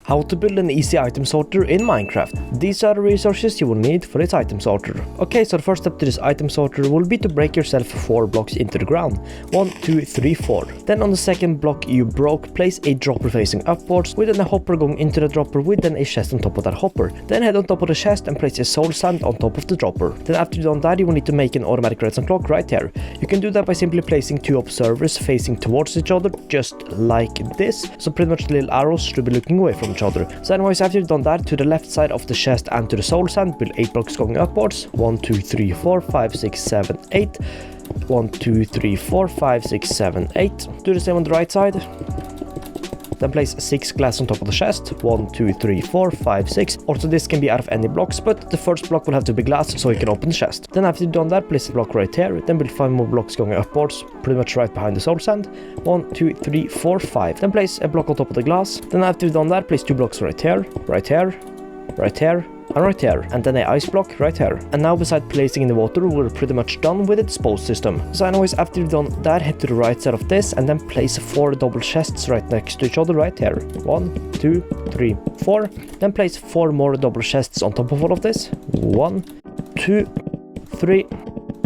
How to build an easy item sorter in Minecraft. These are the resources you will need for this item sorter. Okay, so the first step to this item sorter will be to break yourself 4 blocks into the ground. 1, 2, 3, 4. Then on the second block you broke, place a dropper facing upwards, with then a hopper going into the dropper, with then a chest on top of that hopper. Then head on top of the chest and place a soul sand on top of the dropper. Then after you've done that, you will need to make an automatic redstone clock right here. You can do that by simply placing 2 observers facing towards each other, just like this. So pretty much the little arrows should be looking away from each other. So anyways, after you've done that, to the left side of the chest and to the soul sand, build 8 blocks going upwards. 1, 2, 3, 4, 5, 6, 7, 8. 1, 2, 3, 4, 5, 6, 7, 8. Do the same on the right side. Then place 6 glass on top of the chest. 1, 2, 3, 4, 5, 6. Also this can be out of any blocks, but the first block will have to be glass so you can open the chest. Then after you've done that, place a block right here. Then build 5 more blocks going upwards, pretty much right behind the soul sand. 1, 2, 3, 4, 5. Then place a block on top of the glass. Then after you've done that, place 2 blocks right here, right here, right here, and right here, and then an ice block right here. And now beside placing in the water, we're pretty much done with its pose system. So anyways, after you've done that, head to the right side of this and then place 4 double chests right next to each other right here. 1, 2, 3, 4. Then place 4 more double chests on top of all of this. 1, 2, 3,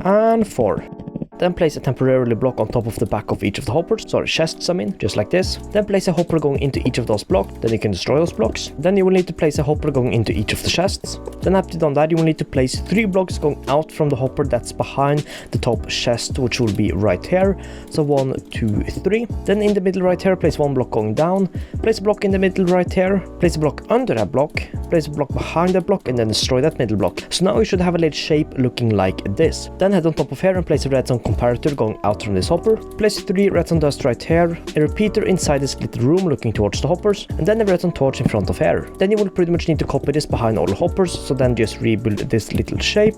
and 4. Then place a temporarily block on top of the back of each of the hoppers, chests I mean, just like this. Then place a hopper going into each of those blocks, then you can destroy those blocks. Then you will need to place a hopper going into each of the chests. Then after you've done that, you will need to place 3 blocks going out from the hopper that's behind the top chest, which will be right here. So 1, 2, 3. Then in the middle right here, place 1 block going down, place a block in the middle right here, place a block under that block, place a block behind that block, and then destroy that middle block. So now you should have a little shape looking like this. Then head on top of here and place a redstone comparator going out from this hopper. Place 3 redstone dust right here, a repeater inside the split room looking towards the hoppers, and then a redstone torch in front of here. Then you will pretty much need to copy this behind all the hoppers, so then just rebuild this little shape.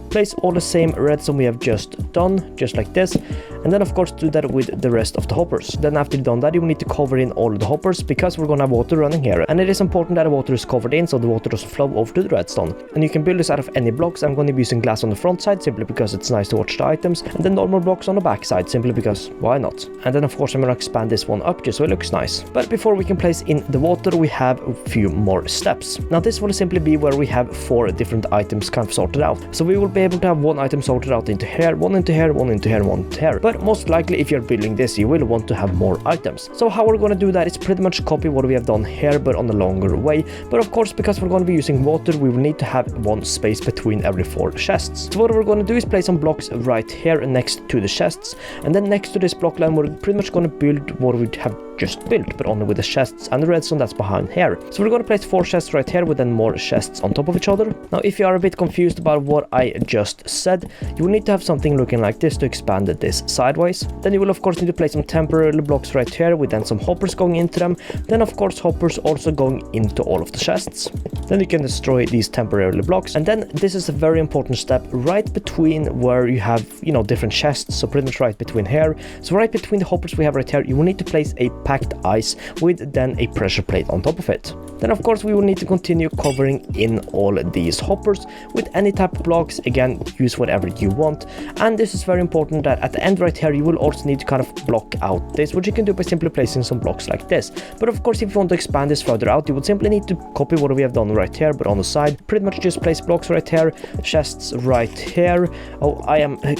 Place all the same redstone we have just done, just like this, and then of course do that with the rest of the hoppers. Then after you've done that, you will need to cover in all of the hoppers, because we're gonna have water running here, and it is important that the water is covered in so the water doesn't flow over to the redstone. And you can build this out of any blocks. I'm going to be using glass on the front side simply because it's nice to watch the items, and then normal blocks on the back side simply because why not. And then of course I'm going to expand this one up just so it looks nice. But before we can place in the water, we have a few more steps. Now this will simply be where we have 4 different items kind of sorted out. So we will be able to have 1 item sorted out into here, 1 into here, 1 into here, 1 into here. But most likely if you're building this, you will want to have more items. So how we're going to do that is pretty much copy what we have done here but on a longer way. But of course, because we're going to be using water, we will need to have 1 space between every 4 chests. So what we're going to do is place some blocks right here next to the chests, and then next to this block line we're pretty much going to build what we have just built, but only with the chests and the redstone that's behind here. So we're going to place 4 chests right here with then more chests on top of each other. Now if you are a bit confused about what I just said, you will need to have something looking like this to expand this sideways. Then you will of course need to place some temporary blocks right here with then some hoppers going into them. Then of course hoppers also going into all of the chests. Then you can destroy these temporary blocks, and then this is a very important step right between where you have, you know, different chests. So pretty much right between here. So right between the hoppers we have right here, you will need to place a packed ice with then a pressure plate on top of it. Then of course we will need to continue covering in all these hoppers with any type of blocks. Again, use whatever you want. And this is very important that at the end right here you will also need to kind of block out this, which you can do by simply placing some blocks like this. But of course if you want to expand this further out, you would simply need to copy what we have done right here but on the side. Pretty much just place blocks right here, chests right here. Oh,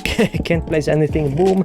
can't place anything, boom.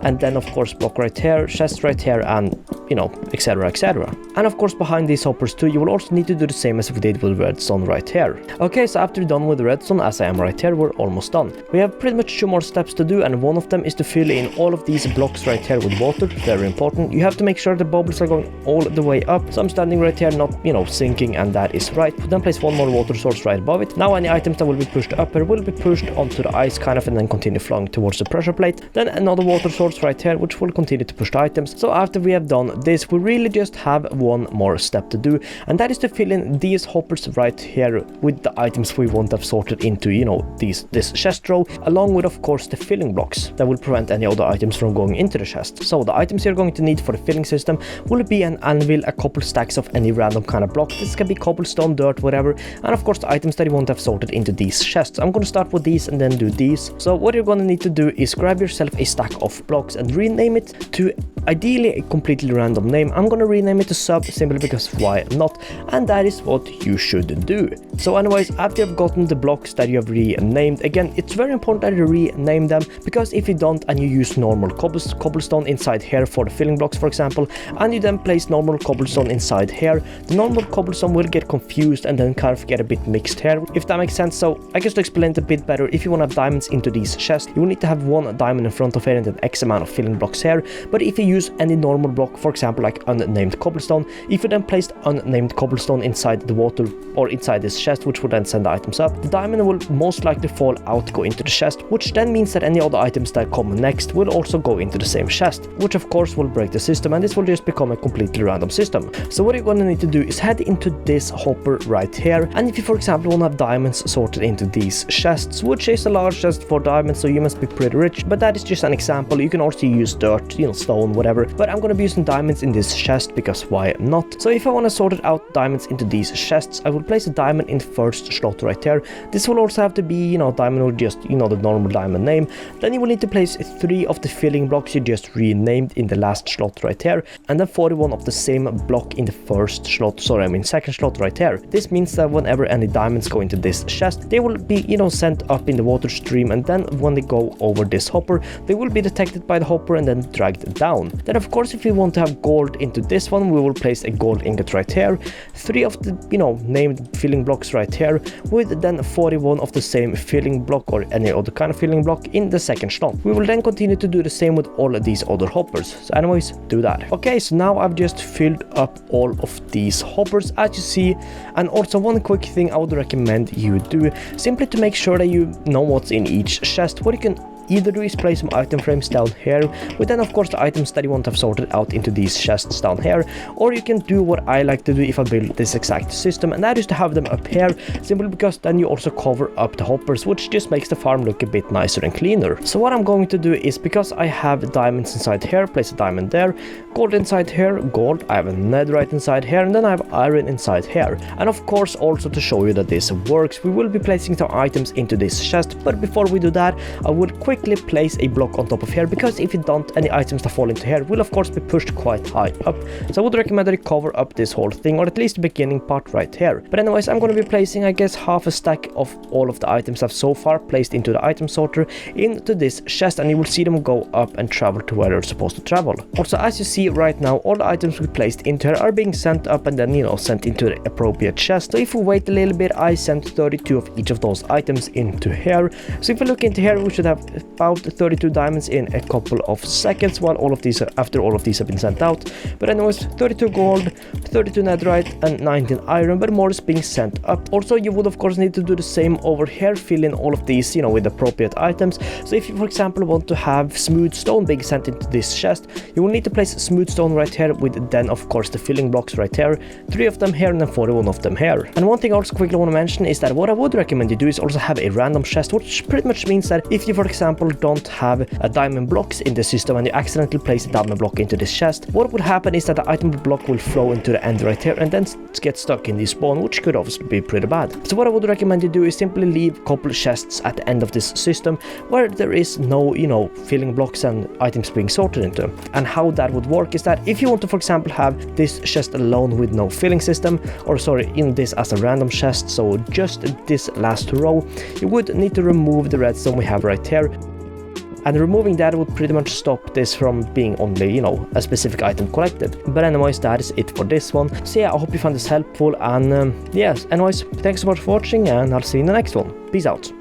And then of course block right here, chest right here, and you know, etc, etc. And of course behind these hoppers too, you will also need to do the same as we did with redstone right here. Okay, so after you're done with the redstone, as I am right here, we're almost done. We have pretty much 2 more steps to do, and one of them is to fill in all of these blocks right here with water. Very important. You have to make sure the bubbles are going all the way up. So I'm standing right here, not, you know, sinking, and that is right. Then place 1 more water source right above it. Now any items that will be pushed up here will be pushed onto the ice kind of, and then continue flowing towards the pressure plate. Then another water source right here, which will continue to push the items. So after we have done this, we really just have 1 more step to do, and that is to fill in these hoppers right here with the items we want to have sorted into, you know, this chest row, along with of course the filling blocks that will prevent any other items from going into the chest. So the items you're going to need for the filling system will be an anvil, a couple stacks of any random kind of block. This can be cobblestone, dirt, whatever, and of course the items that you want to have sorted into these chests. I'm going to start with these and then do these. So what you're going to need to do is grab yourself a stack of blocks and rename it to ideally a completely random random name. I'm gonna rename it to sub simply because why not, and that is what you should do. So anyways, after you've gotten the blocks that you have renamed, again, it's very important that you rename them, because if you don't and you use normal cobblestone inside here for the filling blocks, for example, and you then place normal cobblestone inside here, the normal cobblestone will get confused and then kind of get a bit mixed here, if that makes sense. So I guess to explain it a bit better, if you want to have diamonds into these chests, you will need to have one diamond in front of here and then X amount of filling blocks here. But if you use any normal block, for example like unnamed cobblestone, if you then place unnamed cobblestone inside the water or inside this chest, which will then send the items up, the diamond will most likely fall out, go into the chest, which then means that any other items that come next will also go into the same chest, which of course will break the system, and this will just become a completely random system. So what you're gonna need to do is head into this hopper right here, and if you for example want to have diamonds sorted into these chests, which is a large chest for diamonds, so you must be pretty rich, but that is just an example. You can also use dirt, you know, stone, whatever, but I'm gonna be using diamonds in this chest because why not? So if I want to sort out diamonds into these chests, I will place a diamond in the first slot right here. This will also have to be, you know, diamond or just, you know, the normal diamond name. Then you will need to place 3 of the filling blocks you just renamed in the last slot right here, and then 41 of the same block in the first slot, second slot right here. This means that whenever any diamonds go into this chest, they will be, you know, sent up in the water stream, and then when they go over this hopper, they will be detected by the hopper and then dragged down. Then of course, if we want to have gold into this one, we will place a gold ingot right here, 3 of the, you know, named filling blocks right here, with then 41 of the same filling block or any other kind of filling block in the second slot. We will then continue to do the same with all of these other hoppers. So anyways, do that. Okay, so now I've just filled up all of these hoppers as you see, and also one quick thing I would recommend you do, simply to make sure that you know what's in each chest. What you can either do is place some item frames down here, with then of course the items that you want to have sorted out into these chests down here, or you can do what I like to do if I build this exact system, and that is to have them up here, simply because then you also cover up the hoppers, which just makes the farm look a bit nicer and cleaner. So what I'm going to do is, because I have diamonds inside here, place a diamond there, gold inside here, gold, I have a netherite inside here, and then I have iron inside here. And of course, also to show you that this works, we will be placing some items into this chest, but before we do that, I will quickly place a block on top of here, because if you don't, any items that fall into here will of course be pushed quite high up. So I would recommend that you cover up this whole thing, or at least the beginning part right here. But anyways, I'm going to be placing, I guess, half a stack of all of the items I've so far placed into the item sorter into this chest, and you will see them go up and travel to where they're supposed to travel. Also, as you see right now, all the items we placed into here are being sent up and then, you know, sent into the appropriate chest. So if we wait a little bit, I sent 32 of each of those items into here. So if we look into here, we should have about 32 diamonds in a couple of seconds, while all of these after all of these have been sent out. But anyways, 32 gold, 32 netherite, and 19 iron, but more is being sent up. Also, you would of course need to do the same over here, fill in all of these, you know, with appropriate items. So if you for example want to have smooth stone being sent into this chest, you will need to place smooth stone right here, with then of course the filling blocks right here, 3 of them here and then 41 of them here. And one thing I also quickly want to mention is that what I would recommend you do is also have a random chest, which pretty much means that if you for example don't have a diamond blocks in the system and you accidentally place a diamond block into this chest, what would happen is that the item block will flow into the end right here and then get stuck in the spawn, which could obviously be pretty bad. So what I would recommend you do is simply leave a couple chests at the end of this system where there is no, you know, filling blocks and items being sorted into. And how that would work is that if you want to for example have this chest alone with no filling system, or sorry, in this as a random chest, so just this last row, you would need to remove the redstone we have right here. And removing that would pretty much stop this from being only, you know, a specific item collected. But anyways, that is it for this one. So yeah, I hope you found this helpful, and yes, anyways, thanks so much for watching, and I'll see you in the next one. Peace out.